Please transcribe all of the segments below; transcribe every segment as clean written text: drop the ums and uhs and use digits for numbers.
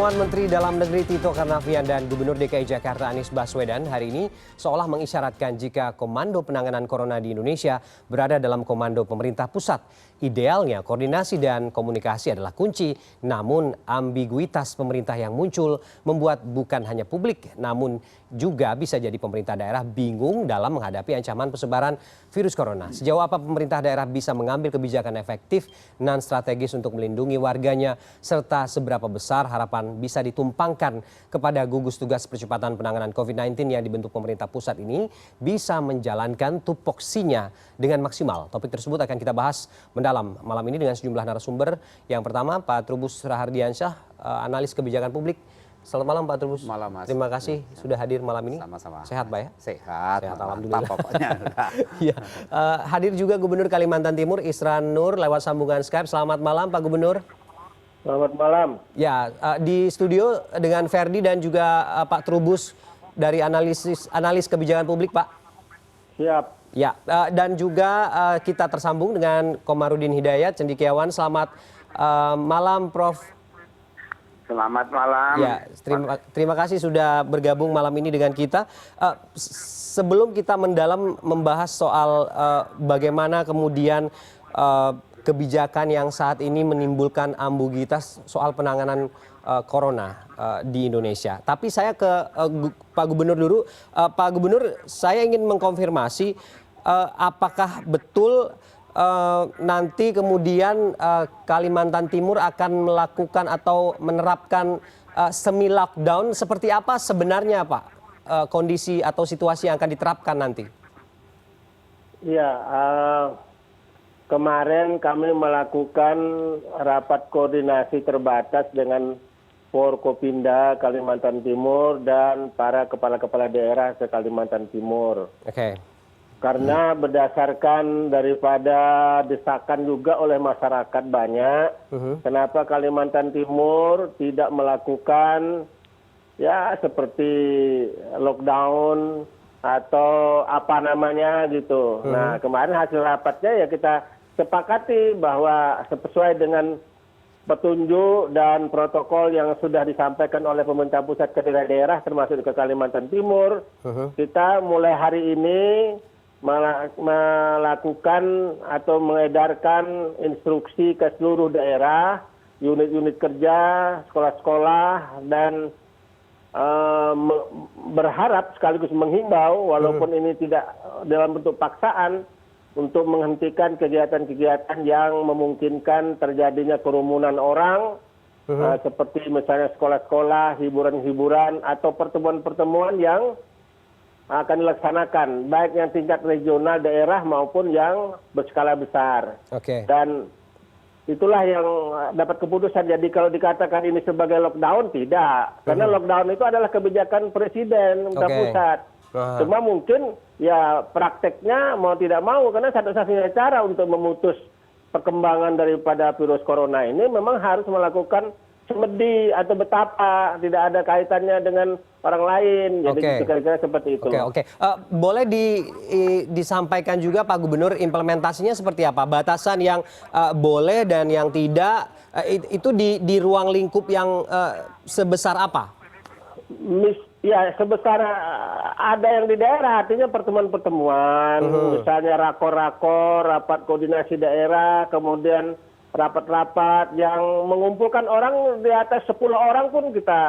Pertemuan Menteri Dalam Negeri Tito Karnavian dan Gubernur DKI Jakarta Anies Baswedan hari ini seolah mengisyaratkan jika Komando Penanganan Corona di Indonesia berada dalam komando pemerintah pusat. Idealnya koordinasi dan komunikasi adalah kunci, namun ambiguitas pemerintah yang muncul membuat bukan hanya publik, namun juga bisa jadi pemerintah daerah bingung dalam menghadapi ancaman persebaran virus corona. Sejauh apa pemerintah daerah bisa mengambil kebijakan efektif dan strategis untuk melindungi warganya, serta seberapa besar harapan bisa ditumpangkan kepada gugus tugas percepatan penanganan COVID-19 yang dibentuk pemerintah pusat ini bisa menjalankan tupoksinya dengan maksimal. Topik tersebut akan kita bahas mendalam malam ini dengan sejumlah narasumber. Yang pertama Pak Trubus Rahardiansyah, analis kebijakan publik. Selamat malam Pak Trubus. Malam, Mas. Terima kasih sudah hadir malam ini. Sama-sama. Sehat Pak ya? Sehat Alhamdulillah. Pokoknya. Ya. Hadir juga Gubernur Kalimantan Timur Isran Nur lewat sambungan Skype. Selamat malam Pak Gubernur. Selamat malam. Ya, di studio dengan Ferdi dan juga Pak Trubus dari analis kebijakan publik, Pak. Siap. Ya, dan juga kita tersambung dengan Komarudin Hidayat, cendekiawan. Selamat malam, Prof. Selamat malam. Ya, terima kasih sudah bergabung malam ini dengan kita. Sebelum kita mendalam membahas soal bagaimana kemudian kebijakan yang saat ini menimbulkan ambiguitas soal penanganan corona di Indonesia. Tapi saya ke Pak Gubernur dulu. Pak Gubernur, saya ingin mengkonfirmasi apakah betul nanti kemudian Kalimantan Timur akan melakukan atau menerapkan semi lockdown. Seperti apa sebenarnya Pak kondisi atau situasi yang akan diterapkan nanti? Iya, kemarin kami melakukan rapat koordinasi terbatas dengan Forkopimda Kalimantan Timur dan para kepala-kepala daerah se Kalimantan Timur. Oke. Karena berdasarkan daripada desakan juga oleh masyarakat banyak, kenapa Kalimantan Timur tidak melakukan ya seperti lockdown atau apa namanya gitu. Nah, kemarin hasil rapatnya ya kita sepakati bahwa sesuai dengan petunjuk dan protokol yang sudah disampaikan oleh pemerintah pusat ke daerah termasuk ke Kalimantan Timur, kita mulai hari ini melakukan atau mengedarkan instruksi ke seluruh daerah, unit-unit kerja, sekolah-sekolah, dan berharap sekaligus menghimbau walaupun ini tidak dalam bentuk paksaan untuk menghentikan kegiatan-kegiatan yang memungkinkan terjadinya kerumunan orang seperti misalnya sekolah-sekolah, hiburan-hiburan atau pertemuan-pertemuan yang akan dilaksanakan baik yang tingkat regional daerah maupun yang berskala besar. Dan itulah yang dapat keputusan. Jadi kalau dikatakan ini sebagai lockdown, tidak. Karena lockdown itu adalah kebijakan presiden pusat. Cuma mungkin ya prakteknya mau tidak mau, karena satu-satunya cara untuk memutus perkembangan daripada virus corona ini memang harus melakukan semedi atau betapa, tidak ada kaitannya dengan orang lain. Jadi kira-kira seperti itu. Boleh disampaikan juga Pak Gubernur implementasinya seperti apa? Batasan yang boleh dan yang tidak, itu di ruang lingkup yang sebesar apa? Ya, sebesar ada yang di daerah, artinya pertemuan-pertemuan, misalnya rakor-rakor, rapat koordinasi daerah, kemudian rapat-rapat yang mengumpulkan orang di atas 10 orang pun kita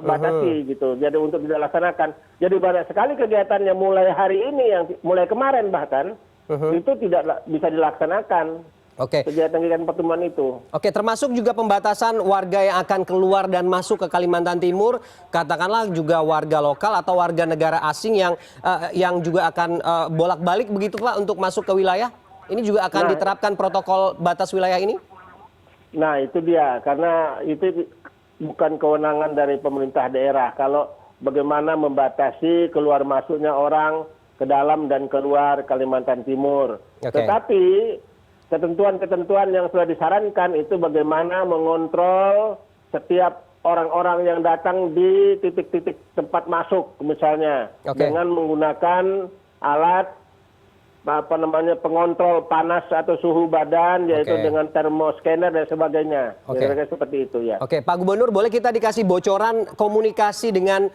batasi gitu. Jadi untuk dilaksanakan. Jadi banyak sekali kegiatan yang mulai hari ini, yang mulai kemarin bahkan, itu tidak bisa dilaksanakan. Kegiatan-kegiatan pertemuan itu. Termasuk juga pembatasan warga yang akan keluar dan masuk ke Kalimantan Timur, katakanlah juga warga lokal atau warga negara asing yang juga akan bolak-balik begitu Pak untuk masuk ke wilayah? Ini juga akan diterapkan protokol batas wilayah ini? Nah itu dia, karena itu bukan kewenangan dari pemerintah daerah. Kalau bagaimana membatasi keluar masuknya orang ke dalam dan keluar Kalimantan Timur. Tetapi ketentuan-ketentuan yang sudah disarankan itu bagaimana mengontrol setiap orang-orang yang datang di titik-titik tempat masuk misalnya. Dengan menggunakan alat pengontrol panas atau suhu badan, yaitu Oke. dengan termoscanner dan sebagainya. Oke. Kira-kira seperti itu ya. Oke, Pak Gubernur, boleh kita dikasih bocoran komunikasi dengan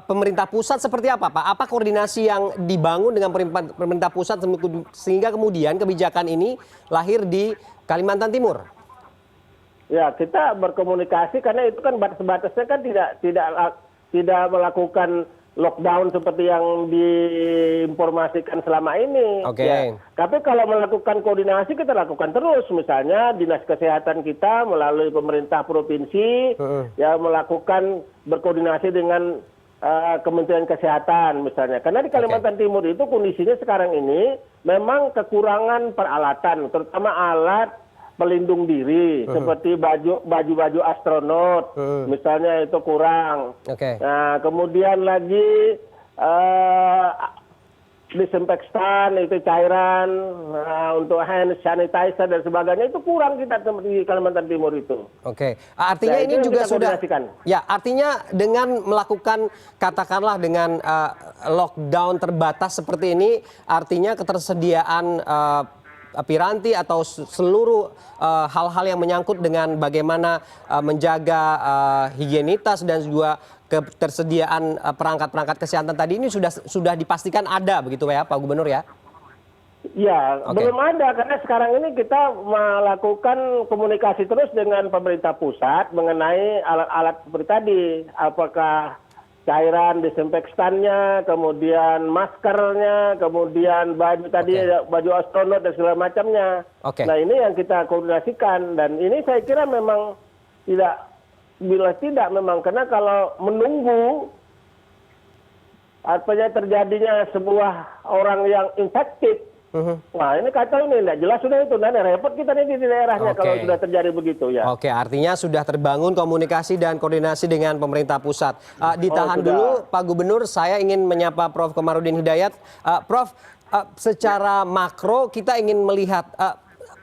pemerintah pusat seperti apa, Pak? Apa koordinasi yang dibangun dengan pemerintah pusat sehingga kemudian kebijakan ini lahir di Kalimantan Timur? Ya, kita berkomunikasi karena itu kan batas-batasnya kan tidak melakukan lockdown seperti yang diinformasikan selama ini. Oke. Ya. Tapi kalau melakukan koordinasi kita lakukan terus, misalnya Dinas Kesehatan kita melalui pemerintah provinsi ya melakukan berkoordinasi dengan Kementerian Kesehatan misalnya. Karena di Kalimantan Timur itu kondisinya sekarang ini memang kekurangan peralatan, terutama alat pelindung diri seperti baju astronot misalnya itu kurang. Oke. Nah, kemudian lagi disinfektan itu cairan untuk hand sanitizer dan sebagainya itu kurang kita di Kalimantan Timur itu. Oke, artinya Nah, ini itu yang juga kita sudah, koordinasikan. ya artinya dengan melakukan katakanlah dengan lockdown terbatas seperti ini, artinya ketersediaan piranti atau seluruh hal-hal yang menyangkut dengan bagaimana menjaga higienitas dan juga ketersediaan perangkat-perangkat kesehatan tadi ini sudah dipastikan ada begitu ya Pak Gubernur ya? Ya, Oke. belum ada karena sekarang ini kita melakukan komunikasi terus dengan pemerintah pusat mengenai alat-alat seperti tadi. Apakah cairan disinfektannya, kemudian maskernya, kemudian baju tadi, baju astronot dan segala macamnya. Oke. Nah, ini yang kita koordinasikan dan ini saya kira memang tidak memang karena kalau menunggu artinya terjadinya sebuah orang yang infektif. Wah, ini kacau ini, tidak jelas sudah itu, nanti repot kita nih di daerahnya Oke. kalau sudah terjadi begitu ya. Oke, artinya sudah terbangun komunikasi dan koordinasi dengan pemerintah pusat. Ditahan sudah. dulu Pak Gubernur, saya ingin menyapa Prof. Komarudin Hidayat. Prof, secara makro kita ingin melihat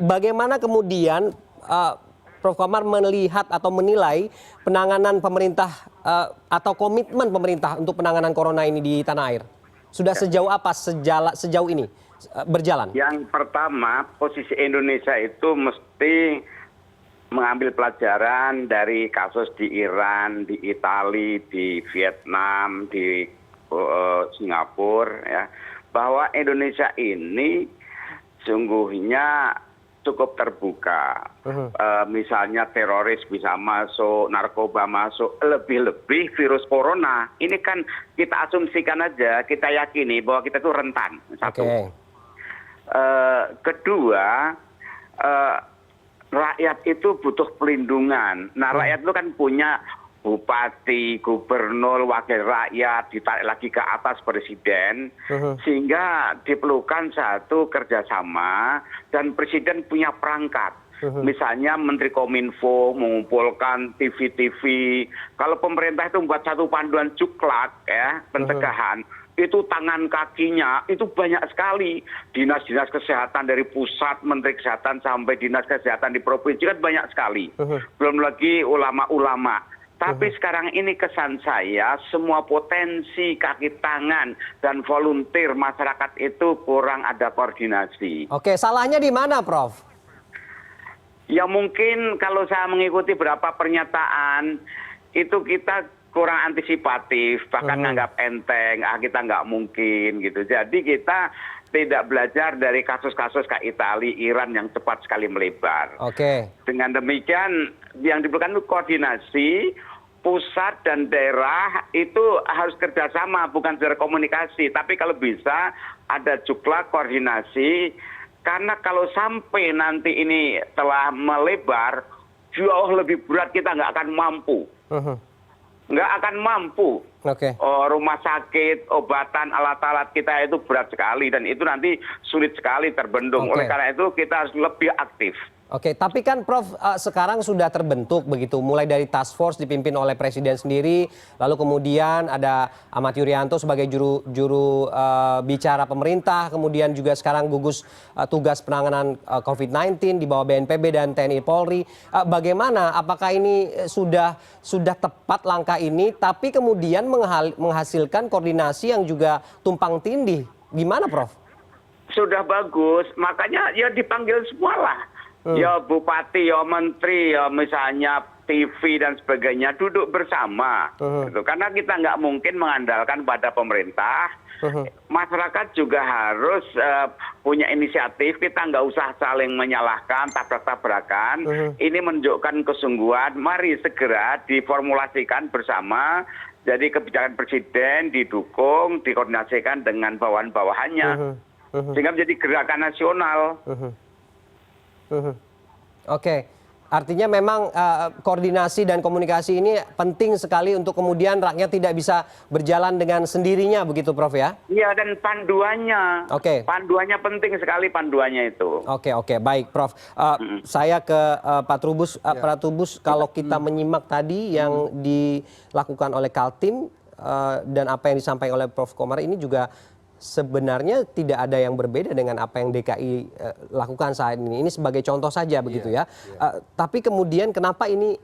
bagaimana kemudian Prof. Komar melihat atau menilai penanganan pemerintah atau komitmen pemerintah untuk penanganan corona ini di tanah air. Sudah sejauh apa sejauh ini berjalan? Yang pertama, posisi Indonesia itu mesti mengambil pelajaran dari kasus di Iran, di Italia, di Vietnam, di Singapura, ya, bahwa Indonesia ini sungguhnya cukup terbuka. Misalnya teroris bisa masuk, narkoba masuk, lebih-lebih virus corona. Ini kan kita asumsikan aja, kita yakini bahwa kita itu rentan. Satu. Oke. Kedua, rakyat itu butuh pelindungan. Nah, rakyat itu kan punya bupati, gubernur, wakil rakyat, ditarik lagi ke atas presiden, sehingga diperlukan satu kerjasama dan presiden punya perangkat. Misalnya Menteri Kominfo mengumpulkan TV-TV. Kalau pemerintah itu membuat satu panduan cuklak ya pencegahan, itu tangan kakinya itu banyak sekali. Dinas-dinas kesehatan dari pusat, Menteri Kesehatan sampai dinas kesehatan di provinsi kan banyak sekali. Belum lagi ulama-ulama. Tapi sekarang ini kesan saya semua potensi kaki tangan dan volunteer masyarakat itu kurang ada koordinasi. Oke, salahnya di mana, Prof? Ya mungkin kalau saya mengikuti beberapa pernyataan itu kita kurang antisipatif, bahkan nganggap enteng, kita nggak mungkin gitu. Jadi kita tidak belajar dari kasus-kasus kayak Italia, Iran yang cepat sekali melebar. Oke. Dengan demikian yang diperlukan itu koordinasi, pusat dan daerah itu harus kerjasama, bukan secara komunikasi. Tapi kalau bisa ada juga koordinasi, karena kalau sampai nanti ini telah melebar, jauh lebih berat kita nggak akan mampu. Nggak akan mampu. Oke. Rumah sakit, obatan, alat-alat kita itu berat sekali dan itu nanti sulit sekali terbendung. Oke. Oleh karena itu kita harus lebih aktif. Oke, tapi kan Prof sekarang sudah terbentuk begitu, mulai dari task force dipimpin oleh Presiden sendiri, lalu kemudian ada Ahmad Yuryanto sebagai juru bicara pemerintah, kemudian juga sekarang gugus tugas penanganan COVID-19 di bawah BNPB dan TNI Polri. Bagaimana? Apakah ini sudah tepat langkah ini, tapi kemudian menghasilkan koordinasi yang juga tumpang tindih? Gimana, Prof? sudah bagus, makanya ya dipanggil semua lah. Ya bupati, ya menteri, ya misalnya TV dan sebagainya duduk bersama. Gitu. Karena kita nggak mungkin mengandalkan pada pemerintah. Masyarakat juga harus punya inisiatif. Kita nggak usah saling menyalahkan, tabrak-tabrakan. Ini menunjukkan kesungguhan. Mari segera diformulasikan bersama. Jadi kebijakan presiden didukung, dikoordinasikan dengan bawahan-bawahannya. Sehingga menjadi gerakan nasional. Oke, artinya memang koordinasi dan komunikasi ini penting sekali untuk kemudian rakyat tidak bisa berjalan dengan sendirinya begitu Prof ya? Iya, dan panduannya. Oke. Panduannya penting sekali, panduannya itu. Oke, baik Prof. Saya ke Pak Trubus. Pak Trubus, kalau kita menyimak tadi yang dilakukan oleh Kaltim dan apa yang disampaikan oleh Prof Komar ini juga sebenarnya tidak ada yang berbeda dengan apa yang DKI lakukan saat ini. Ini sebagai contoh saja begitu ya. Tapi kemudian kenapa ini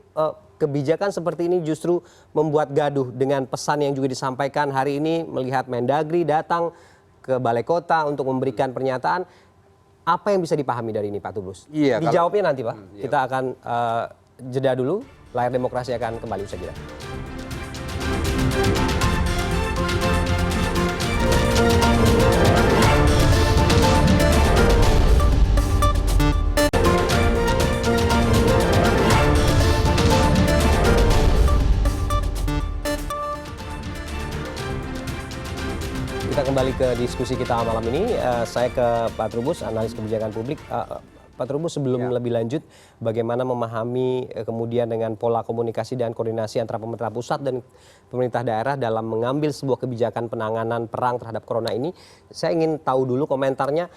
kebijakan seperti ini justru membuat gaduh dengan pesan yang juga disampaikan hari ini melihat Mendagri datang ke Balai Kota untuk memberikan pernyataan. Apa yang bisa dipahami dari ini Pak Trubus? Dijawabnya nanti Pak. Kita akan jeda dulu. Layar Demokrasi akan kembali usai jeda. Kita kembali ke diskusi kita malam ini. Saya ke Pak Trubus, analis kebijakan publik. Pak Trubus, sebelum lebih lanjut, bagaimana memahami kemudian dengan pola komunikasi dan koordinasi antara pemerintah pusat dan pemerintah daerah dalam mengambil sebuah kebijakan penanganan perang terhadap corona ini? Saya ingin tahu dulu komentarnya.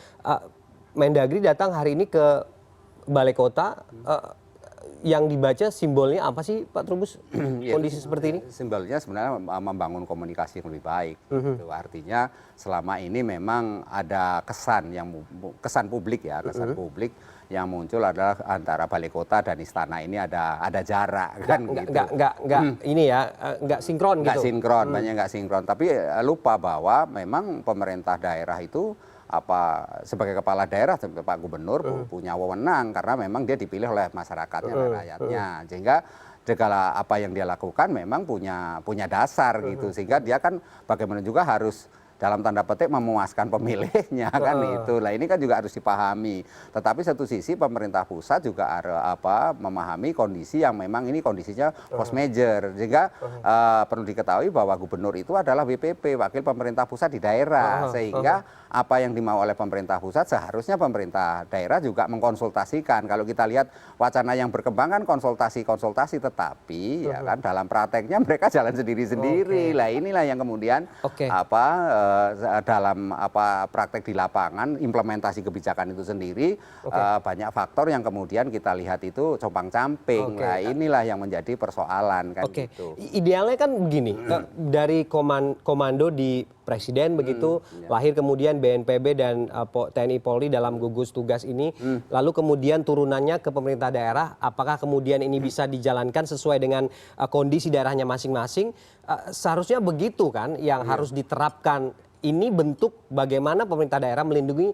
Mendagri datang hari ini ke Balai Kota. Yang dibaca simbolnya apa sih Pak Trubus kondisi seperti ini? Simbolnya sebenarnya membangun komunikasi yang lebih baik. Itu artinya selama ini memang ada kesan publik ya, kesan publik yang muncul adalah antara Balai Kota dan Istana ini ada jarak kan gitu. Nggak sinkron gitu. Nggak sinkron, banyak nggak sinkron. Tapi lupa bahwa memang pemerintah daerah itu sebagai kepala daerah Pak Gubernur punya wewenang karena memang dia dipilih oleh masyarakatnya dan rakyatnya, sehingga segala apa yang dia lakukan memang punya dasar gitu, sehingga dia kan bagaimana juga harus dalam tanda petik memuaskan pemilihnya kan itu. Lah ini kan juga harus dipahami. Tetapi satu sisi pemerintah pusat juga memahami kondisi yang memang ini kondisinya force major. Sehingga perlu diketahui bahwa gubernur itu adalah WPP, wakil pemerintah pusat di daerah. Sehingga apa yang dimau oleh pemerintah pusat seharusnya pemerintah daerah juga mengkonsultasikan. Kalau kita lihat wacana yang berkembang kan konsultasi, tetapi ya kan dalam prakteknya mereka jalan sendiri-sendiri. Lah inilah yang kemudian dalam praktek di lapangan implementasi kebijakan itu sendiri banyak faktor yang kemudian kita lihat itu compang-camping. Nah inilah yang menjadi persoalan kan gitu. Idealnya kan begini, dari komando di Presiden begitu lahir kemudian BNPB dan TNI Polri dalam gugus tugas ini, lalu kemudian turunannya ke pemerintah daerah. Apakah kemudian ini bisa dijalankan sesuai dengan kondisi daerahnya masing-masing? Seharusnya begitu kan yang harus diterapkan. Ini bentuk bagaimana pemerintah daerah melindungi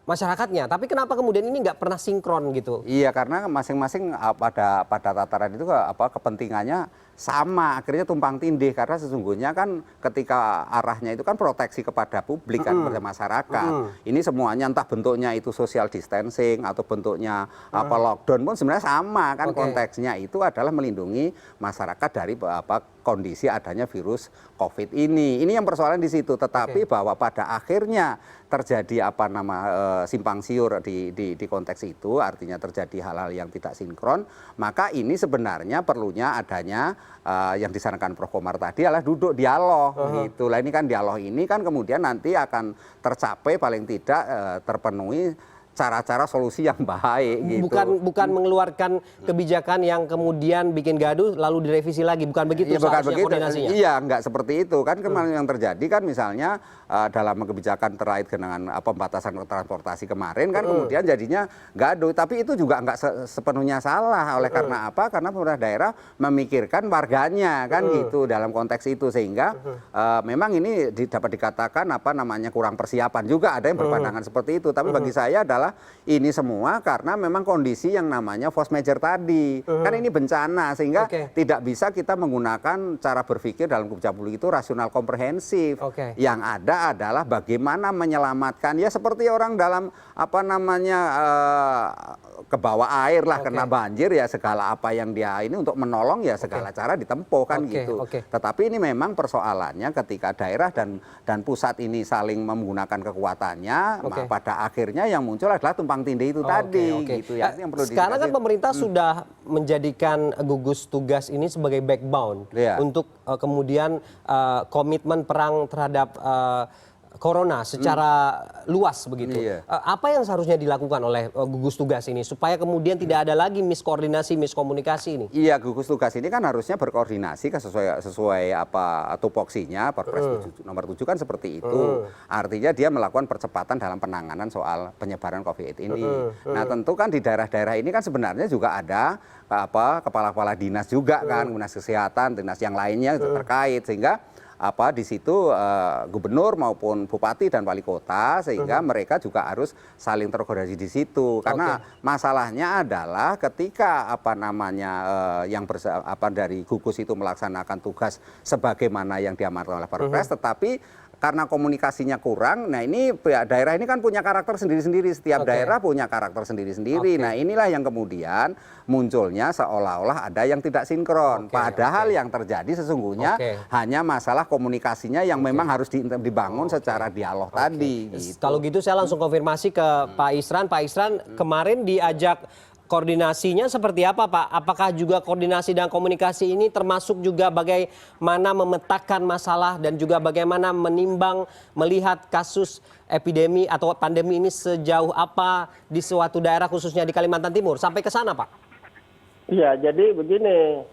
masyarakatnya. Tapi kenapa kemudian ini nggak pernah sinkron gitu? Iya, karena masing-masing pada tataran itu kepentingannya sama, akhirnya tumpang tindih karena sesungguhnya kan ketika arahnya itu kan proteksi kepada publik kan, kepada masyarakat. Ini semuanya entah bentuknya itu social distancing atau bentuknya lockdown pun sebenarnya sama kan, konteksnya itu adalah melindungi masyarakat dari kondisi adanya virus COVID ini. Ini yang persoalan di situ. Tetapi bahwa pada akhirnya terjadi simpang siur di konteks itu, artinya terjadi hal-hal yang tidak sinkron, maka ini sebenarnya perlunya adanya yang disarankan Prof Komar tadi adalah duduk dialog gitu. Lah ini kan dialog ini kan kemudian nanti akan tercapai paling tidak terpenuhi cara-cara solusi yang baik gitu. Bukan mengeluarkan kebijakan yang kemudian bikin gaduh lalu direvisi lagi, bukan begitu Iya, bukan seharusnya begitu. koordinasinya. Iya, nggak seperti itu kan. Kemarin yang terjadi kan misalnya dalam kebijakan terkait dengan pembatasan transportasi kemarin kan kemudian jadinya gaduh. Tapi itu juga nggak sepenuhnya salah. Oleh karena apa? Karena pemerintah daerah memikirkan warganya kan gitu dalam konteks itu, sehingga memang ini dapat dikatakan kurang persiapan juga. Ada yang berpandangan seperti itu. Tapi bagi saya adalah ini semua karena memang kondisi yang namanya force majeure tadi. Kan ini bencana, sehingga tidak bisa kita menggunakan cara berpikir dalam kebijakan publik itu rasional komprehensif. Yang ada adalah bagaimana menyelamatkan, ya seperti orang dalam ke bawah air lah, kena banjir, ya segala apa yang dia ini untuk menolong ya segala cara ditempuh kan gitu. Tetapi ini memang persoalannya ketika daerah dan pusat ini saling menggunakan kekuatannya, pada akhirnya yang muncul adalah tumpang tindih itu tadi gitu ya. Yang perlu sekarang kan pemerintah sudah menjadikan gugus tugas ini sebagai backbone untuk kemudian komitmen perang terhadap corona secara luas begitu. Apa yang seharusnya dilakukan oleh gugus tugas ini supaya kemudian tidak ada lagi miskoordinasi, miskomunikasi ini? Iya, gugus tugas ini kan harusnya berkoordinasi sesuai tupoksinya, Perpres nomor 7 kan seperti itu. Artinya dia melakukan percepatan dalam penanganan soal penyebaran COVID ini. Nah, tentu kan di daerah-daerah ini kan sebenarnya juga ada kepala-kepala dinas juga kan, dinas kesehatan, dinas yang lainnya terkait, sehingga di situ gubernur maupun bupati dan wali kota, sehingga mereka juga harus saling terkoordinasi di situ. Karena masalahnya adalah ketika yang dari gugus itu melaksanakan tugas sebagaimana yang diamanatkan oleh Perpres, tetapi karena komunikasinya kurang, nah ini daerah ini kan punya karakter sendiri-sendiri, setiap daerah punya karakter sendiri-sendiri. Nah inilah yang kemudian munculnya seolah-olah ada yang tidak sinkron. Padahal yang terjadi sesungguhnya hanya masalah komunikasinya yang memang harus dibangun secara dialog tadi. Gitu. Kalau gitu saya langsung konfirmasi ke Pak Isran. Pak Isran, kemarin diajak koordinasinya seperti apa, Pak? Apakah juga koordinasi dan komunikasi ini termasuk juga bagaimana memetakan masalah dan juga bagaimana menimbang melihat kasus epidemi atau pandemi ini sejauh apa di suatu daerah khususnya di Kalimantan Timur? Sampai ke sana, Pak? Iya, jadi begini.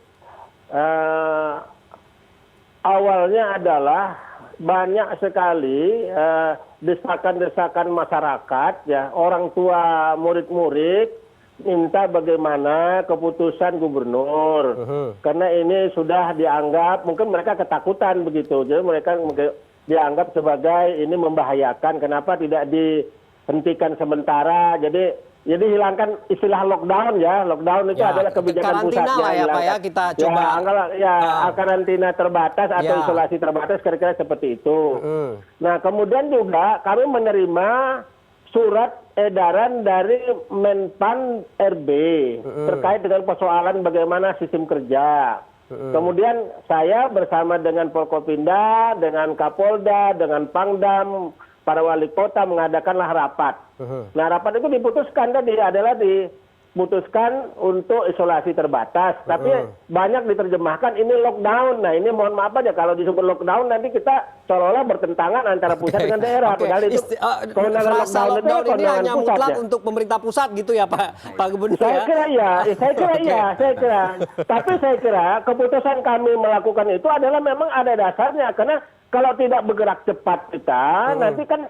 Awalnya adalah banyak sekali desakan-desakan masyarakat, ya, orang tua, murid-murid minta bagaimana keputusan gubernur, karena ini sudah dianggap, mungkin mereka ketakutan begitu, jadi mereka dianggap sebagai ini membahayakan, kenapa tidak dihentikan sementara, jadi hilangkan istilah lockdown ya, lockdown itu adalah kebijakan pusatnya. Karantina ya Pak ya, kita coba. Karantina terbatas atau isolasi terbatas, kira-kira seperti itu. Nah kemudian juga kami menerima surat edaran dari Menpan RB terkait dengan persoalan bagaimana sistem kerja. Kemudian saya bersama dengan Forkopimda, dengan Kapolda, dengan Pangdam, para wali kota mengadakanlah rapat. Nah rapat itu diputuskan diputuskan untuk isolasi terbatas, tapi banyak diterjemahkan ini lockdown. Nah ini mohon maaf aja kalau disebut lockdown nanti kita seolah-olah bertentangan antara pusat dengan daerah. Padahal itu kewenangan lockdown ini hanya mutlak untuk pemerintah pusat gitu ya Pak Gubernur. Saya kira iya. Tapi saya kira keputusan kami melakukan itu adalah memang ada dasarnya, karena kalau tidak bergerak cepat kita nanti kan.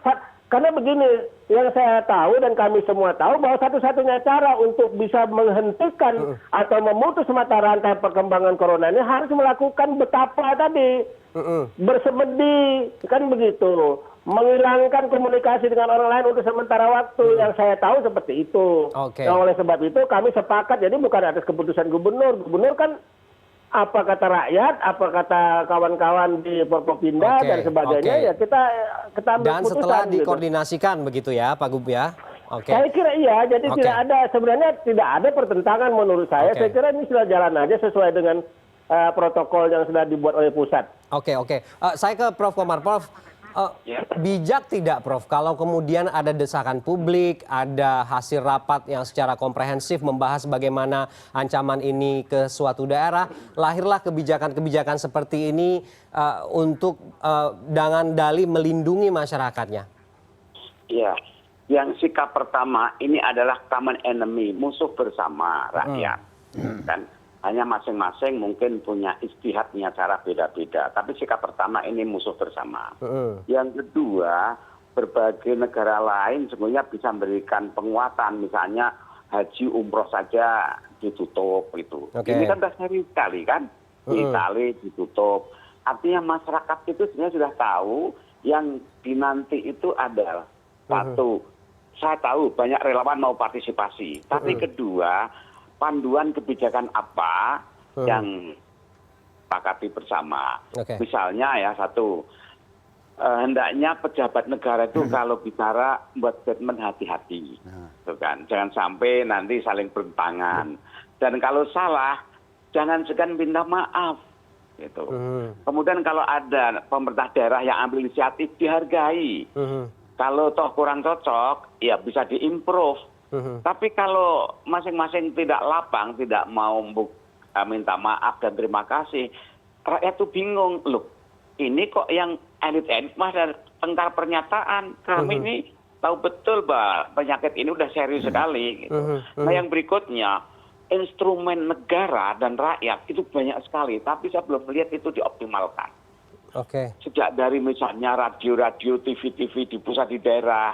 Karena begini, yang saya tahu dan kami semua tahu bahwa satu-satunya cara untuk bisa menghentikan atau memutus mata rantai perkembangan corona ini harus melakukan betapa tadi, bersemedi, kan begitu. Menghilangkan komunikasi dengan orang lain untuk sementara waktu, yang saya tahu seperti itu. Nah, oleh sebab itu kami sepakat, jadi bukan atas keputusan gubernur. Gubernur kan apa kata rakyat, apa kata kawan-kawan di Forkopimda dan sebagainya, ya kita ambil dan keputusan. Setelah dikoordinasikan begitu ya Pak Gub ya? Saya kira iya, jadi tidak ada, sebenarnya tidak ada pertentangan menurut saya. Saya kira ini sudah jalan aja sesuai dengan protokol yang sudah dibuat oleh pusat. Saya ke Prof Komar. Prof, bijak tidak Prof kalau kemudian ada desakan publik, ada hasil rapat yang secara komprehensif membahas bagaimana ancaman ini ke suatu daerah, lahirlah kebijakan-kebijakan seperti ini untuk dengan dalih melindungi masyarakatnya? Iya, yang sikap pertama ini adalah common enemy, musuh bersama rakyat. Kan hanya masing-masing mungkin punya ijtihad, punya cara beda-beda. Tapi sikap pertama ini musuh bersama. Yang kedua, berbagai negara lain sebenarnya bisa memberikan penguatan, misalnya haji umroh saja ditutup itu. Ini kan sudah sering sekali kan, di Itali ditutup. Artinya masyarakat itu sebenarnya sudah tahu yang dinanti itu adalah satu, saya tahu banyak relawan mau partisipasi. Tapi kedua, panduan kebijakan apa yang sepakati bersama. Misalnya ya satu, hendaknya pejabat negara itu kalau bicara buat statement hati-hati, kan? Jangan sampai nanti saling bertentangan. Dan kalau salah, jangan segan minta maaf, gitu. Kemudian kalau ada pemerintah daerah yang ambil inisiatif, dihargai. Kalau toh kurang cocok, ya bisa diimprove. Tapi kalau masing-masing tidak lapang, tidak mau minta maaf dan terima kasih, rakyat tuh bingung, loh ini kok yang elit-elit masih tengkar pernyataan, kami ini tahu betul bahwa penyakit ini udah serius sekali. Gitu. Nah yang berikutnya, instrumen negara dan rakyat itu banyak sekali, tapi saya belum melihat itu dioptimalkan. Sejak dari misalnya radio-radio, TV-TV di pusat, di daerah,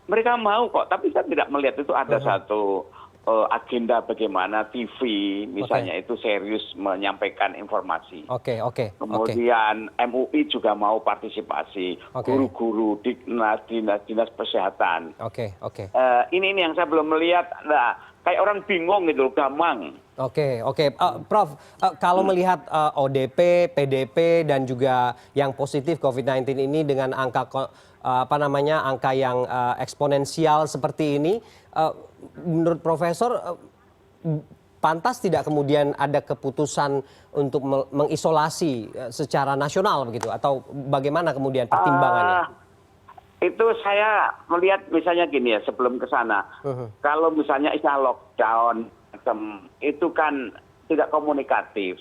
mereka mau kok, tapi saya tidak melihat itu ada satu agenda bagaimana TV misalnya itu serius menyampaikan informasi. Kemudian MUI juga mau partisipasi, guru-guru, dinas kesehatan. Ini yang saya belum melihat. Nah, kayak orang bingung gitu, gampang. Prof, kalau melihat ODP, PDP dan juga yang positif COVID-19 ini dengan angka angka yang eksponensial seperti ini, menurut Profesor pantas tidak kemudian ada keputusan untuk mengisolasi secara nasional begitu, atau bagaimana kemudian pertimbangannya? Itu saya melihat misalnya gini ya, sebelum ke sana, kalau misalnya istilah lockdown itu kan tidak komunikatif.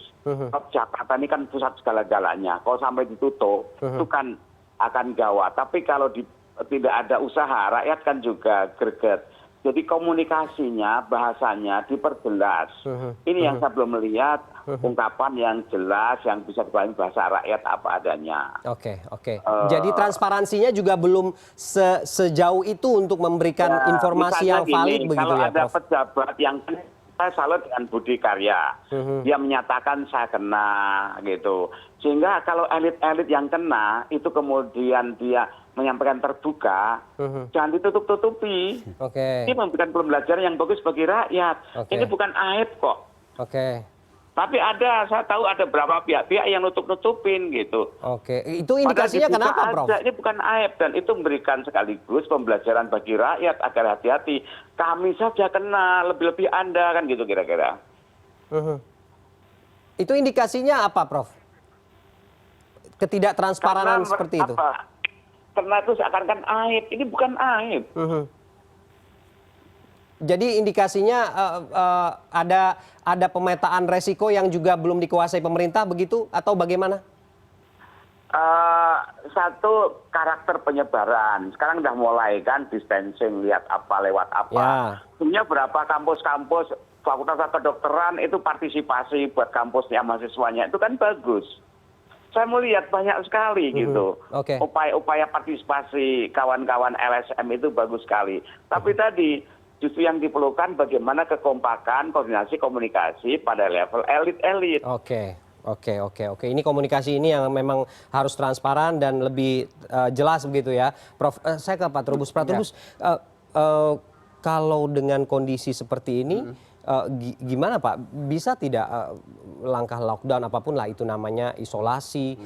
Jakarta ini kan pusat segala-galanya. Kalau sampai ditutup, itu kan akan gawat. Tapi kalau tidak ada usaha, rakyat kan juga greget. Jadi komunikasinya, bahasanya diperjelas. Ini yang saya belum melihat, ungkapan yang jelas, yang bisa dipahami bahasa rakyat apa adanya. Jadi transparansinya juga belum sejauh itu untuk memberikan informasi yang valid begitu kalau ya, ada Prof? Pejabat yang saya salut dengan budi karya, dia menyatakan saya kena gitu. Sehingga kalau elit-elit yang kena itu kemudian dia menyampaikan terbuka, jangan ditutup-tutupi. Ini memberikan pembelajaran yang bagus bagi rakyat. Ini bukan aib kok. Tapi saya tahu ada beberapa pihak-pihak yang nutup-nutupin gitu. Itu indikasinya kenapa, Prof? Ini bukan aib, dan itu memberikan sekaligus pembelajaran bagi rakyat agar hati-hati. Kami saja kena, lebih-lebih Anda kan gitu kira-kira. Itu indikasinya apa, Prof? Ketidaktransparan seperti itu. Karena itu seakan-akan aib. Ini bukan aib. Jadi indikasinya ada pemetaan resiko yang juga belum dikuasai pemerintah begitu, atau bagaimana? Satu, karakter penyebaran. Sekarang udah mulai kan distancing, lihat apa lewat apa. Sebenarnya berapa kampus-kampus fakultas kedokteran itu partisipasi buat kampusnya mahasiswanya, itu kan bagus. Saya melihat banyak sekali gitu. Upaya-upaya partisipasi kawan-kawan LSM itu bagus sekali. Tapi tadi justru yang diperlukan bagaimana kekompakan, koordinasi, komunikasi pada level elit-elit. Ini komunikasi ini yang memang harus transparan dan lebih jelas begitu ya, Prof. Saya ke Pak Trubus. Pak Trubus, kalau dengan kondisi seperti ini, gimana Pak? Bisa tidak langkah lockdown apapun lah itu namanya, isolasi,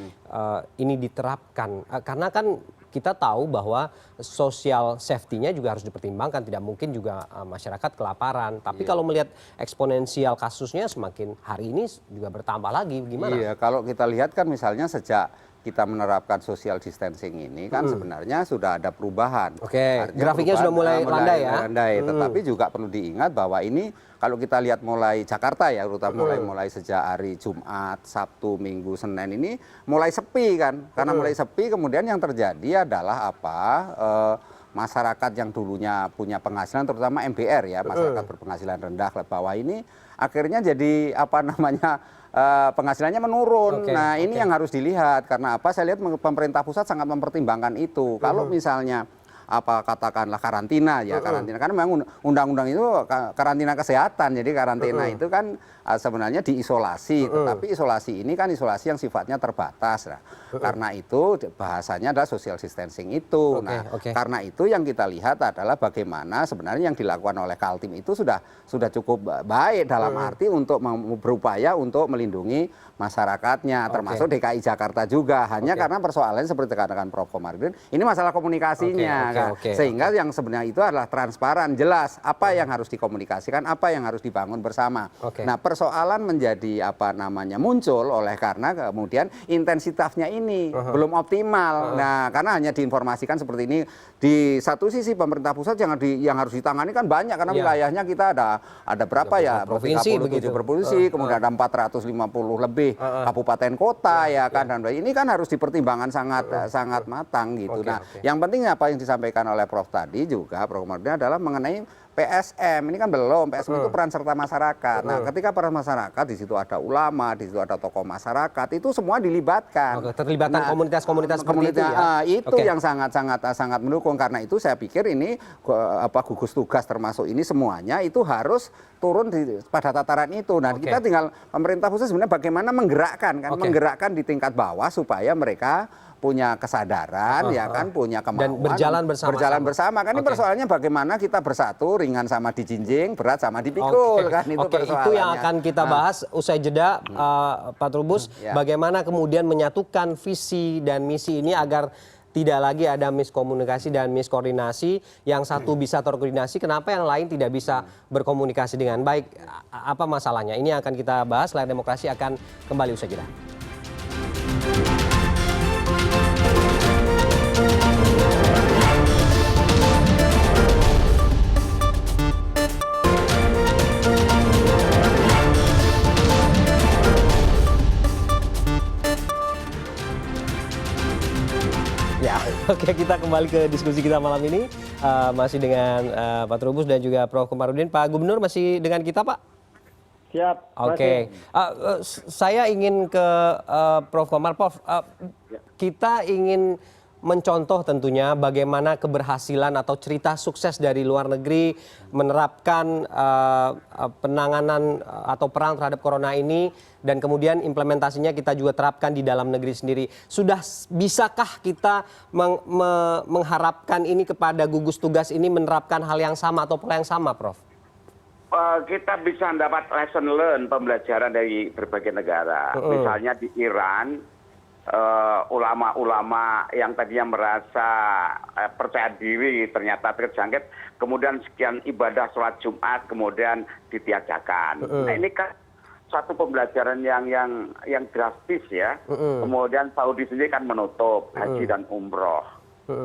ini diterapkan? Karena kan kita tahu bahwa social safety-nya juga harus dipertimbangkan. Tidak mungkin juga masyarakat kelaparan. Tapi kalau melihat eksponensial kasusnya semakin hari ini juga bertambah lagi, gimana? Iya, kalau kita lihat kan misalnya sejak kita menerapkan social distancing ini kan sebenarnya sudah ada perubahan. Grafiknya sudah mulai landai ya. Tetapi juga perlu diingat bahwa ini kalau kita lihat mulai Jakarta ya, terutama mulai sejak hari Jumat, Sabtu, Minggu, Senin ini mulai sepi kan. Karena mulai sepi kemudian yang terjadi adalah masyarakat yang dulunya punya penghasilan, terutama MBR ya, masyarakat berpenghasilan rendah ke bawah ini, akhirnya jadi apa namanya penghasilannya menurun. Nah ini yang harus dilihat, karena apa? Saya lihat pemerintah pusat sangat mempertimbangkan itu. Kalau misalnya apa katakanlah karantina ya, karantina kan memang undang-undang itu karantina kesehatan, jadi karantina itu kan sebenarnya diisolasi, tetapi isolasi ini kan isolasi yang sifatnya terbatas. Nah, karena itu bahasanya adalah social distancing itu. Karena itu yang kita lihat adalah bagaimana sebenarnya yang dilakukan oleh Kaltim itu sudah cukup baik dalam arti untuk berupaya untuk melindungi masyarakatnya, termasuk DKI Jakarta juga. Hanya karena persoalannya seperti dikatakan Prof. Komarudin, ini masalah komunikasinya. Sehingga yang sebenarnya itu adalah transparan, jelas apa yang harus dikomunikasikan, apa yang harus dibangun bersama. Nah, persoalan menjadi apa namanya muncul oleh karena kemudian intensitasnya ini belum optimal. Nah, karena hanya diinformasikan seperti ini. Di satu sisi pemerintah pusat yang harus ditangani kan banyak, karena wilayahnya kita ada berapa ya? Provinsi 37 provinsi, kemudian ada 450 lebih kabupaten kota ya kan, dan ini kan harus dipertimbangkan sangat matang gitu. Nah, yang penting apa yang disampaikan oleh Prof tadi juga, Prof Komarudin, adalah mengenai PSM. Ini kan belum, PSM itu peran serta masyarakat. Nah, ketika peran masyarakat, di situ ada ulama, di situ ada tokoh masyarakat, itu semua dilibatkan. Terlibatan komunitas-komunitas seperti itu ya. Itu yang sangat mendukung. Karena itu saya pikir ini gugus tugas termasuk ini semuanya itu harus turun pada tataran itu. Nah, kita tinggal pemerintah pusat sebenarnya bagaimana menggerakkan di tingkat bawah supaya mereka punya kesadaran ya kan, punya kemauan dan berjalan bersama kan. Ini persoalannya bagaimana kita bersatu, ringan sama dijinjing, berat sama dipikul kan, itu persoalannya. Itu yang akan kita bahas usai jeda, Pak Trubus. Bagaimana kemudian menyatukan visi dan misi ini agar tidak lagi ada miskomunikasi dan miskoordinasi, yang satu bisa terkoordinasi, kenapa yang lain tidak bisa berkomunikasi dengan baik, apa masalahnya? Ini akan kita bahas. Layar Demokrasi akan kembali usai jeda. Oke, kita kembali ke diskusi kita malam ini, masih dengan Pak Trubus dan juga Prof. Komarudin. Pak Gubernur masih dengan kita, Pak? Siap. Oke. Saya ingin ke Prof. Komar. Prof, kita ingin mencontoh tentunya bagaimana keberhasilan atau cerita sukses dari luar negeri menerapkan penanganan atau perang terhadap corona ini, dan kemudian implementasinya kita juga terapkan di dalam negeri sendiri. Sudah bisakah kita mengharapkan ini kepada gugus tugas ini menerapkan hal yang sama atau pola yang sama, Prof? Kita bisa mendapat lesson learn, pembelajaran dari berbagai negara. Misalnya di Iran, ulama-ulama yang tadinya merasa percaya diri ternyata terjangkit, kemudian sekian ibadah sholat Jumat kemudian ditiadakan. Nah, ini kan suatu pembelajaran yang drastis ya. Kemudian Saudi sendiri kan menutup haji dan umroh.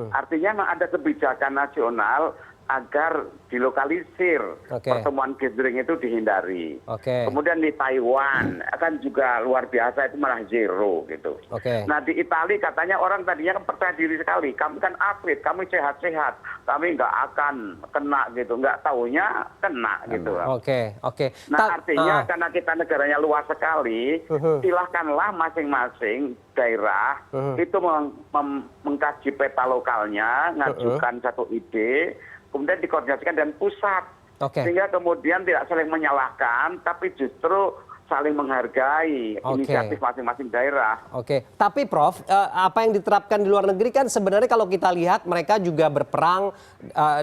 Artinya memang ada kebijakan nasional agar dilokalisir pertemuan gathering itu dihindari. Kemudian di Taiwan kan juga luar biasa, itu malah zero gitu. Nah di Italia katanya orang tadinya kan percaya diri sekali, kami kan atlet, kami sehat-sehat, kami nggak akan kena gitu, nggak taunya kena gitu. Nah artinya karena kita negaranya luas sekali, silahkanlah masing-masing daerah itu mengkaji peta lokalnya, ngajukan satu ide, kemudian dikoordinasikan dengan pusat, sehingga kemudian tidak saling menyalahkan, tapi justru saling menghargai inisiatif masing-masing daerah. Tapi Prof, apa yang diterapkan di luar negeri kan sebenarnya kalau kita lihat mereka juga berperang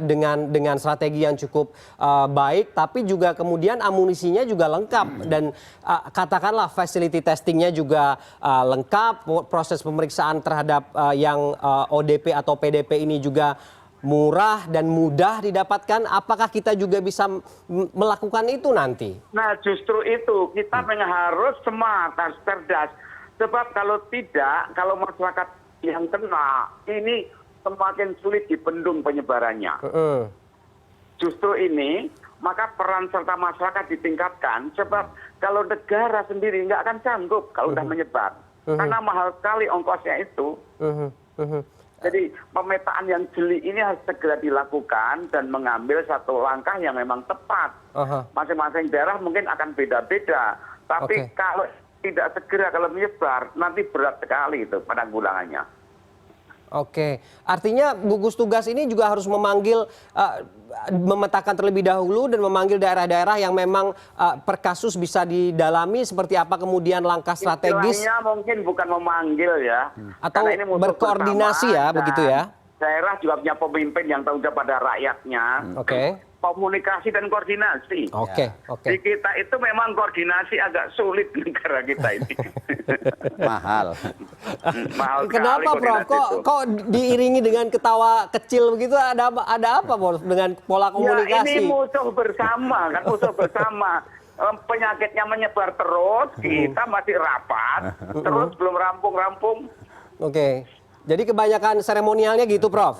dengan strategi yang cukup baik, tapi juga kemudian amunisinya juga lengkap, dan katakanlah facility testingnya juga lengkap, proses pemeriksaan terhadap yang ODP atau PDP ini juga murah dan mudah didapatkan. Apakah kita juga bisa melakukan itu nanti? Nah justru itu kita harus smart, harus cerdas. Sebab kalau tidak, kalau masyarakat yang kena, ini semakin sulit dibendung penyebarannya. Justru ini, maka peran serta masyarakat ditingkatkan. Sebab kalau negara sendiri nggak akan sanggup kalau udah menyebar. Karena mahal sekali ongkosnya itu. Jadi pemetaan yang jeli ini harus segera dilakukan dan mengambil satu langkah yang memang tepat. Masing-masing daerah mungkin akan beda-beda. Tapi kalau tidak segera, kalau menyebar, nanti berat sekali itu penanggulangannya. Oke, artinya gugus tugas ini juga harus memanggil, memetakan terlebih dahulu dan memanggil daerah-daerah yang memang per kasus bisa didalami seperti apa kemudian langkah strategis. Istilahnya mungkin bukan memanggil ya. Atau Karena ini musuh berkoordinasi ya, bersama, begitu ya? Daerah juga punya pemimpin yang tanggung jawab pada rakyatnya. Komunikasi dan koordinasi. Di kita itu memang koordinasi agak sulit negara kita ini. Mahal. Mahal Kenapa Prof? Kok diiringi dengan ketawa kecil begitu? Ada apa Prof dengan pola komunikasi? Ya, ini musuh bersama kan, musuh bersama. Penyakitnya menyebar terus, kita masih rapat, terus belum rampung-rampung. Oke. Jadi kebanyakan seremonialnya gitu, Prof?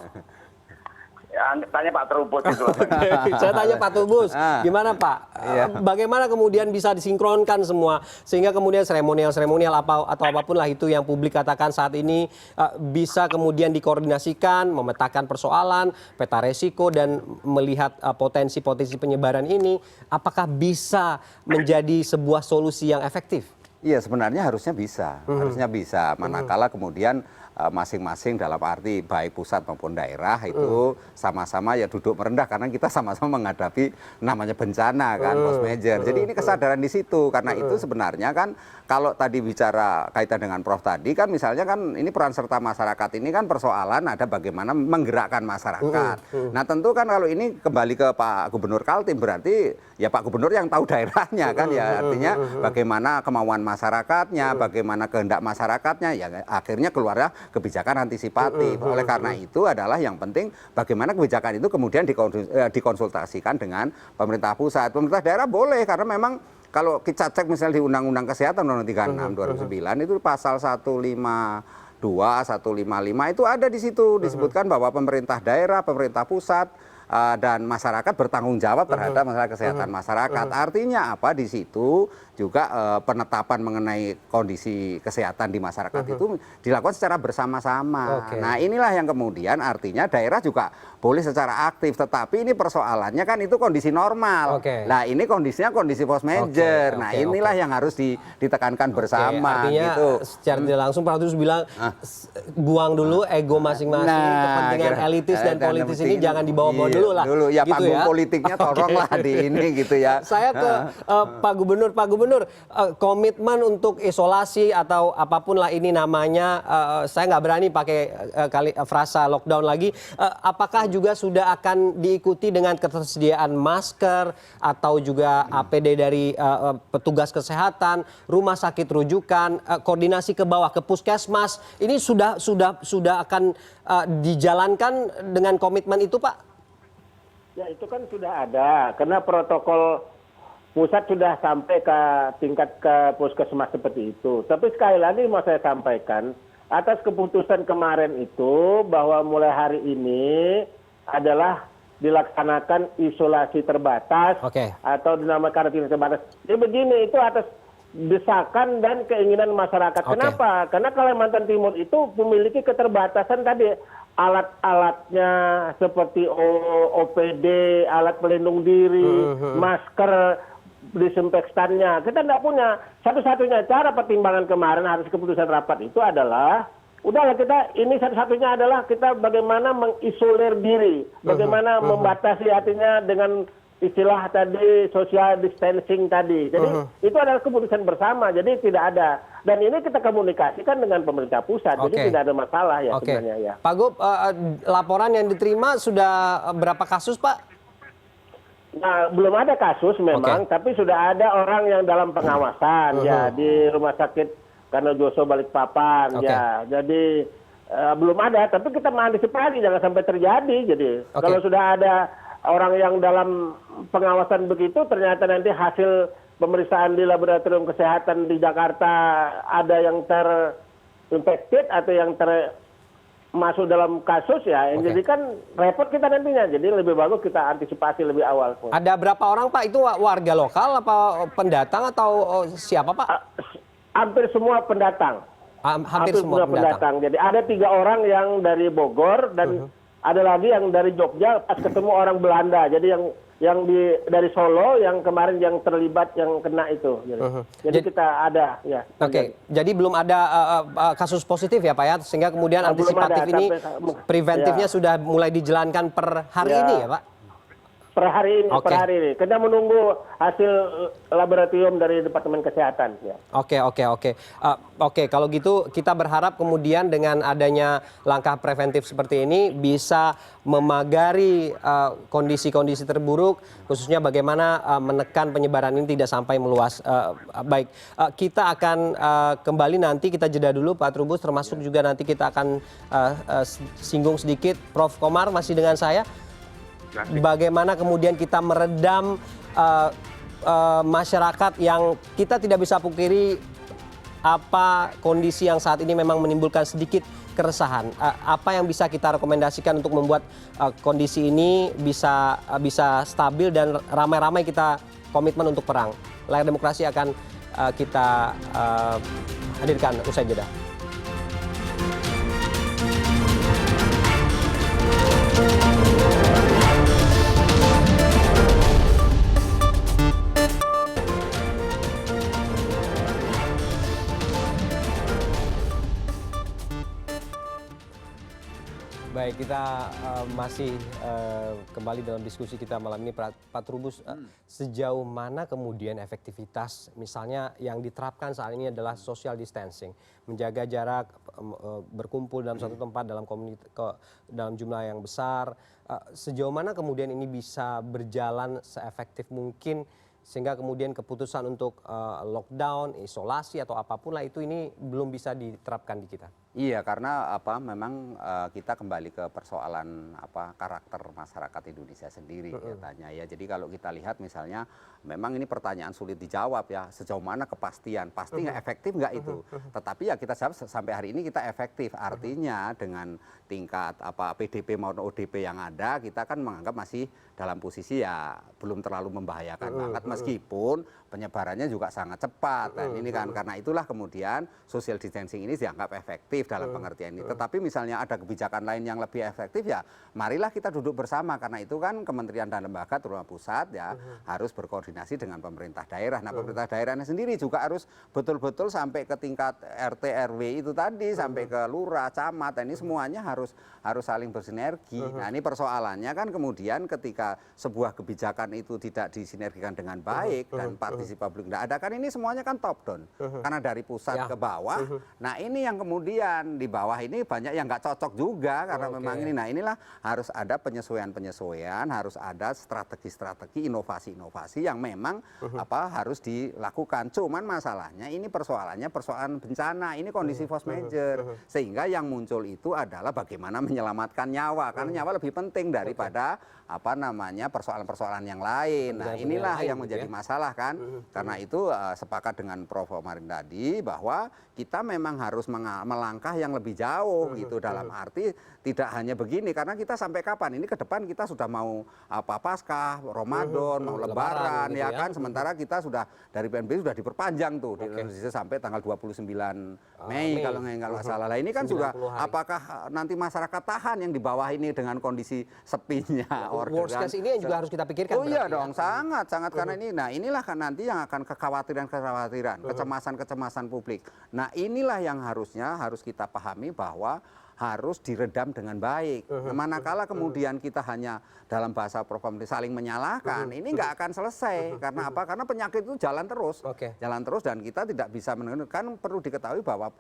Ya, tanya Pak Trubus itu. Saya tanya Pak Trubus, gimana Pak? Bagaimana kemudian bisa disinkronkan semua sehingga kemudian seremonial atau apapun lah itu yang publik katakan saat ini bisa kemudian dikoordinasikan, memetakan persoalan, peta resiko dan melihat potensi-potensi penyebaran ini, apakah bisa menjadi sebuah solusi yang efektif? Iya, sebenarnya harusnya bisa, manakala kemudian masing-masing dalam arti baik pusat maupun daerah itu sama-sama ya duduk merendah karena kita sama-sama menghadapi namanya bencana kan, post major. Jadi ini kesadaran di situ, karena itu sebenarnya kan kalau tadi bicara kaitan dengan Prof tadi kan misalnya kan ini peran serta masyarakat ini kan persoalan ada bagaimana menggerakkan masyarakat. Nah tentu kan kalau ini kembali ke Pak Gubernur Kaltim berarti ya Pak Gubernur yang tahu daerahnya kan ya, artinya bagaimana kemauan masyarakatnya, bagaimana kehendak masyarakatnya, ya akhirnya keluarnya kebijakan antisipatif. Oleh karena itu adalah yang penting bagaimana kebijakan itu kemudian dikonsultasikan dengan pemerintah pusat. Pemerintah daerah boleh karena memang kalau kita cek misalnya di Undang-Undang Kesehatan Undang-Undang 36 2009 itu pasal 152, 155 itu ada di situ disebutkan bahwa pemerintah daerah, pemerintah pusat dan masyarakat bertanggung jawab terhadap masalah kesehatan masyarakat. Artinya apa di situ juga penetapan mengenai kondisi kesehatan di masyarakat itu dilakukan secara bersama-sama. Nah inilah yang kemudian artinya daerah juga boleh secara aktif, tetapi ini persoalannya kan itu kondisi normal. Nah ini kondisinya kondisi post major. Nah inilah yang harus ditekankan bersama. Artinya gitu. secara tidak langsung Pak Trubus bilang buang dulu ego masing-masing, kepentingan elitis dan politis ini jangan dibawa-bawa dulu lah. Ya gitu panggung politiknya tolonglah di ini gitu ya. Saya ke Pak Gubernur, komitmen untuk isolasi atau apapun lah ini namanya, saya nggak berani pakai frasa lockdown lagi. Apakah juga sudah akan diikuti dengan ketersediaan masker atau juga APD dari petugas kesehatan, rumah sakit rujukan, koordinasi ke bawah ke puskesmas, ini sudah akan dijalankan dengan komitmen itu, Pak? Ya itu kan sudah ada, karena protokol pusat sudah sampai ke tingkat ke puskesmas seperti itu. Tapi sekali lagi mau saya sampaikan, atas keputusan kemarin itu bahwa mulai hari ini adalah dilaksanakan isolasi terbatas atau dinamakan karantina terbatas. Jadi begini, itu atas desakan dan keinginan masyarakat. Kenapa? Karena Kalimantan Timur itu memiliki keterbatasan tadi. Alat-alatnya seperti OPD, alat pelindung diri, masker, disinfektannya. Kita tidak punya. Satu-satunya cara pertimbangan kemarin harus keputusan rapat itu adalah, udahlah kita, ini satu-satunya adalah kita bagaimana mengisolir diri. Bagaimana membatasi artinya dengan istilah tadi social distancing tadi. Jadi itu adalah keputusan bersama. Jadi tidak ada. Dan ini kita komunikasikan dengan pemerintah pusat. Jadi tidak ada masalah ya sebenarnya ya. Pak Gub, laporan yang diterima sudah berapa kasus, Pak? Nah, belum ada kasus memang, tapi sudah ada orang yang dalam pengawasan ya di Rumah Sakit Karnojoso Balikpapan ya. Jadi belum ada, tapi kita mengantisipasi jangan sampai terjadi. Jadi kalau sudah ada orang yang dalam pengawasan begitu, ternyata nanti hasil pemeriksaan di laboratorium kesehatan di Jakarta ada yang terinfekted atau yang masuk dalam kasus ya, jadi kan repot kita nantinya. Jadi lebih bagus kita antisipasi lebih awal. Ada berapa orang Pak? Itu warga lokal apa pendatang atau siapa Pak? Hampir semua pendatang. Hampir semua pendatang. Jadi ada 3 orang yang dari Bogor dan ada lagi yang dari Jogja pas ketemu orang Belanda. Jadi yang dari Solo yang kemarin yang terlibat yang kena itu. Jadi kita ada ya. Oke, jadi belum ada kasus positif ya Pak ya, sehingga kemudian antisipatif ini preventifnya sudah mulai dijalankan per hari ini ya Pak? Per hari ini. Kita menunggu hasil laboratorium dari Departemen Kesehatan. Ya. Oke. Kalau gitu kita berharap kemudian dengan adanya langkah preventif seperti ini bisa memagari kondisi-kondisi terburuk, khususnya bagaimana menekan penyebaran ini tidak sampai meluas. Baik, kita akan kembali nanti, kita jeda dulu Pak Trubus, termasuk juga nanti kita akan singgung sedikit. Prof. Komar masih dengan saya. Bagaimana kemudian kita meredam masyarakat yang kita tidak bisa pungkiri apa kondisi yang saat ini memang menimbulkan sedikit keresahan. Apa yang bisa kita rekomendasikan untuk membuat kondisi ini bisa stabil dan ramai-ramai kita komitmen untuk perang. Layar Demokrasi akan kita hadirkan usai jeda. Baik, kita masih kembali dalam diskusi kita malam ini Pak Trubus. Sejauh mana kemudian efektivitas misalnya yang diterapkan saat ini adalah social distancing, menjaga jarak, berkumpul dalam satu tempat dalam jumlah yang besar. Sejauh mana kemudian ini bisa berjalan seefektif mungkin sehingga kemudian keputusan untuk lockdown, isolasi atau apapun lah itu ini belum bisa diterapkan di kita? Iya, karena memang kita kembali ke persoalan karakter masyarakat Indonesia sendiri katanya ya. Jadi kalau kita lihat misalnya memang ini pertanyaan sulit dijawab ya, sejauh mana kepastian, pasti nggak efektif nggak itu. Tetapi ya kita jawab sampai hari ini kita efektif. Artinya dengan tingkat PDP maupun ODP yang ada, kita kan menganggap masih dalam posisi ya belum terlalu membahayakan banget, meskipun penyebarannya juga sangat cepat. Dan ini kan karena itulah kemudian social distancing ini dianggap efektif dalam pengertian ini. Tetapi misalnya ada kebijakan lain yang lebih efektif ya marilah kita duduk bersama, karena itu kan kementerian dan lembaga terutama pusat ya harus berkoordinasi dengan pemerintah daerah. Nah, pemerintah daerahnya sendiri juga harus betul-betul sampai ke tingkat RT RW itu tadi, sampai ke lurah, camat, ini semuanya harus saling bersinergi. Nah, ini persoalannya kan kemudian ketika sebuah kebijakan itu tidak disinergikan dengan baik dan partisipasi publik tidak ada, kan ini semuanya kan top down. Karena dari pusat ke bawah. Nah, ini yang kemudian di bawah ini banyak yang nggak cocok juga karena memang ini. Nah, inilah harus ada penyesuaian-penyesuaian, harus ada strategi-strategi, inovasi-inovasi yang memang harus dilakukan. Cuman masalahnya ini persoalannya persoalan bencana, ini kondisi force major. Sehingga yang muncul itu adalah bagaimana menyelamatkan nyawa, karena nyawa lebih penting daripada persoalan-persoalan yang lain. Nah, inilah yang menjadi masalah kan. Karena itu sepakat dengan Prof. Komarin tadi bahwa kita memang harus melangkah yang lebih jauh gitu, dalam arti tidak hanya begini, karena kita sampai kapan ini ke depan kita sudah mau Paskah, Ramadan, mau Lebaran ya kan, sementara kita sudah dari PNBP sudah diperpanjang tuh di Indonesia sampai tanggal 29 Mei kalau nggak salah. Lah ini kan sudah apakah nanti masyarakat tahan yang di bawah ini dengan kondisi sepinya worst case ini juga harus kita pikirkan. Oh iya dong, sangat karena ini. Nah, inilah kan nanti yang akan kekhawatiran, kecemasan publik. Nah, inilah yang harus kita pahami bahwa harus diredam dengan baik. Manakala kemudian kita hanya dalam bahasa Prof. saling menyalahkan, ini nggak akan selesai. Karena apa? Karena penyakit itu jalan terus. Jalan terus dan kita tidak bisa menentukan. Perlu diketahui bahwa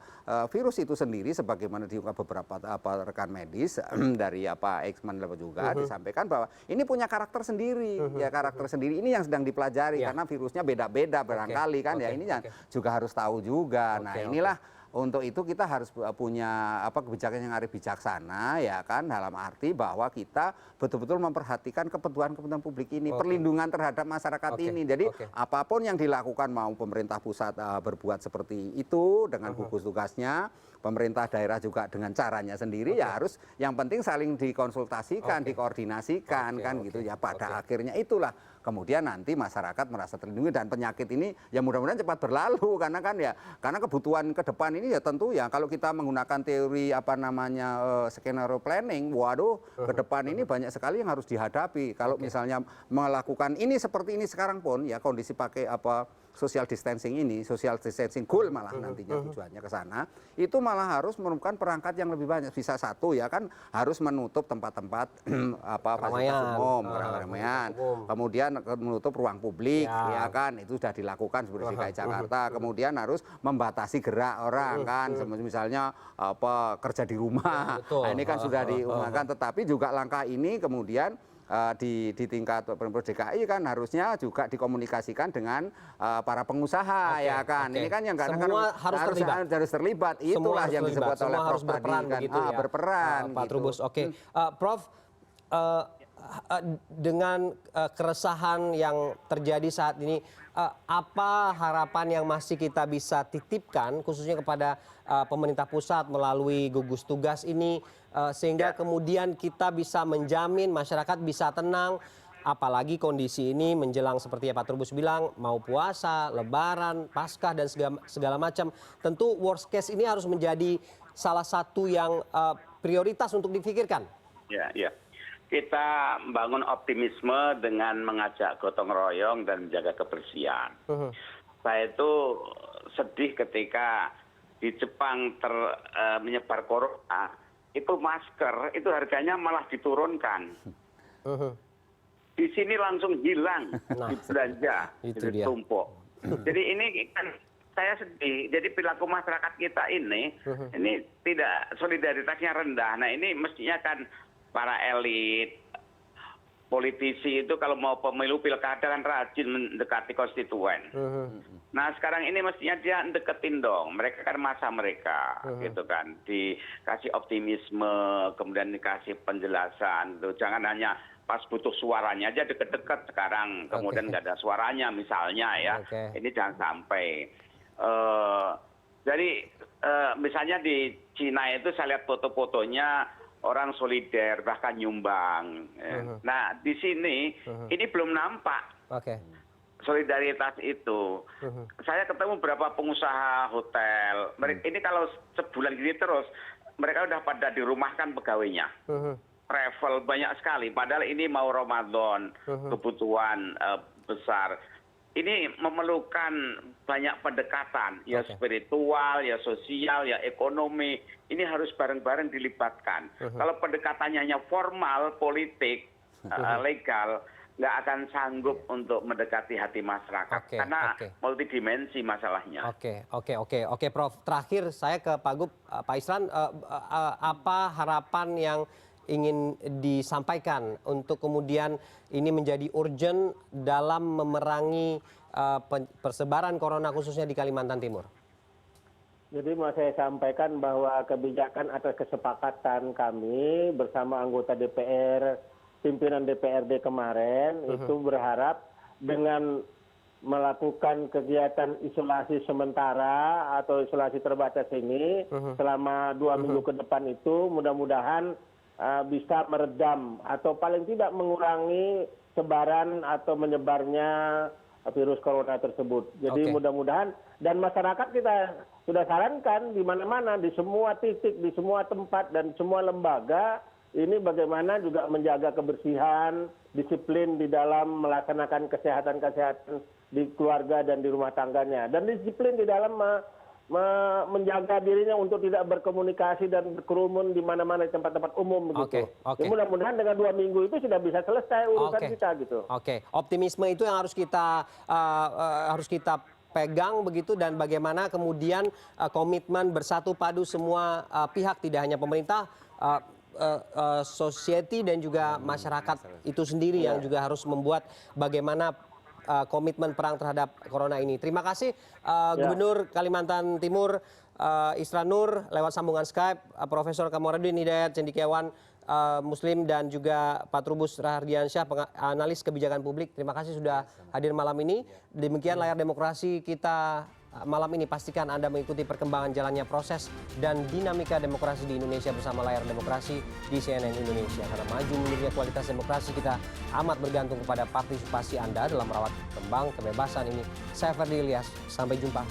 virus itu sendiri sebagaimana diungkap beberapa rekan medis dari Eijkman juga disampaikan bahwa ini punya karakter sendiri. Ya, karakter sendiri ini yang sedang dipelajari karena virusnya beda-beda barangkali kan ya, ini juga harus tahu juga. Nah, inilah untuk itu kita harus punya kebijakan yang arif bijaksana ya kan, dalam arti bahwa kita betul-betul memperhatikan kebutuhan publik ini, perlindungan terhadap masyarakat ini. Jadi apapun yang dilakukan, mau pemerintah pusat berbuat seperti itu dengan gugus tugasnya, pemerintah daerah juga dengan caranya sendiri ya harus yang penting saling dikonsultasikan, dikoordinasikan kan gitu ya. Pada akhirnya itulah kemudian nanti masyarakat merasa terlindungi dan penyakit ini ya mudah-mudahan cepat berlalu karena kan ya karena kebutuhan ke depan ini ya tentu ya kalau kita menggunakan teori apa namanya skenario planning, waduh ke depan ini banyak sekali yang harus dihadapi. Kalau misalnya melakukan ini seperti ini sekarang pun ya kondisi pakai apa social distancing ini, social distancing goal malah nantinya tujuannya ke sana, itu malah harus menemukan perangkat yang lebih banyak. Bisa satu ya kan harus menutup tempat-tempat apa fasilitas umum, keramaian. Kemudian menutup ruang publik ya kan itu sudah dilakukan seperti DKI Jakarta. Kemudian harus membatasi gerak orang kan, misalnya apa kerja di rumah. Nah, ini kan sudah diumumkan, tetapi juga langkah ini kemudian di tingkat Pemprov DKI kan harusnya juga dikomunikasikan dengan para pengusaha ya kan. Ini kan yang semua harus terlibat. Itulah yang disebut oleh Prof harus berperan tadi kan. begitu ya. Berperan Pak gitu. Trubus. Prof, dengan keresahan yang terjadi saat ini, apa harapan yang masih kita bisa titipkan khususnya kepada pemerintah pusat melalui gugus tugas ini sehingga kemudian kita bisa menjamin masyarakat bisa tenang, apalagi kondisi ini menjelang seperti yang Pak Trubus bilang mau puasa, lebaran, Paskah dan segala macam. Tentu worst case ini harus menjadi salah satu yang prioritas untuk dipikirkan. Ya. Kita membangun optimisme dengan mengajak gotong royong dan menjaga kebersihan. Saya itu sedih ketika di Jepang menyebar corona, itu masker itu harganya malah diturunkan. Di sini langsung hilang di belanja, ditumpuk. Jadi ini kan saya sedih. Jadi perilaku masyarakat kita ini tidak solidaritasnya rendah. Nah ini mestinya kan para elit, politisi itu kalau mau pemilu pilkada kan rajin mendekati konstituen. Nah sekarang ini mestinya dia deketin dong. Mereka kan masa mereka, gitu kan. Dikasih optimisme, kemudian dikasih penjelasan. Tuh. Jangan hanya pas butuh suaranya aja deket-deket sekarang, kemudian nggak ada suaranya misalnya ya. Ini jangan sampai. Jadi misalnya di Cina itu saya lihat foto-fotonya orang solider bahkan nyumbang. Nah di sini ini belum nampak solidaritas itu. Saya ketemu beberapa pengusaha hotel. Ini kalau sebulan gini terus mereka udah pada dirumahkan pegawainya. Travel banyak sekali. Padahal ini mau Ramadan, kebutuhan besar. Ini memerlukan banyak pendekatan, ya spiritual, ya sosial, ya ekonomi. Ini harus bareng-bareng dilibatkan. Kalau pendekatannya hanya formal, politik, legal, nggak akan sanggup untuk mendekati hati masyarakat. Karena multidimensi masalahnya. Oke, Prof. Terakhir saya ke Pak Gub, Pak Isran, apa harapan yang ingin disampaikan untuk kemudian ini menjadi urgent dalam memerangi persebaran corona khususnya di Kalimantan Timur? Jadi mau saya sampaikan bahwa kebijakan atas kesepakatan kami bersama anggota DPR, pimpinan DPRD kemarin itu berharap dengan melakukan kegiatan isolasi sementara atau isolasi terbatas ini selama 2 minggu ke depan itu mudah-mudahan bisa meredam atau paling tidak mengurangi sebaran atau menyebarnya virus corona tersebut. Jadi mudah-mudahan dan masyarakat kita sudah sarankan di mana-mana, di semua titik, di semua tempat dan semua lembaga ini bagaimana juga menjaga kebersihan, disiplin di dalam melaksanakan kesehatan-kesehatan di keluarga dan di rumah tangganya dan disiplin di dalam menjaga dirinya untuk tidak berkomunikasi dan berkerumun di mana-mana di tempat-tempat umum begitu. Ya, mudah-mudahan dengan 2 minggu itu sudah bisa selesai urusan kita gitu. Optimisme itu yang harus kita pegang begitu dan bagaimana kemudian komitmen bersatu padu semua pihak tidak hanya pemerintah, society dan juga masyarakat itu sendiri yang juga harus membuat bagaimana komitmen perang terhadap corona ini. Terima kasih Gubernur Kalimantan Timur Isran Nur lewat sambungan Skype, Profesor Kamarudin Hidayat Cendekiawan Muslim dan juga Pak Trubus Rahardiansyah, analis kebijakan publik. Terima kasih sudah hadir malam ini. Demikian layar demokrasi kita malam ini. Pastikan Anda mengikuti perkembangan jalannya proses dan dinamika demokrasi di Indonesia bersama layar demokrasi di CNN Indonesia. Karena maju mundurnya kualitas demokrasi kita amat bergantung kepada partisipasi Anda dalam merawat kembang kebebasan ini. Saya Ferdi Ilyas, sampai jumpa.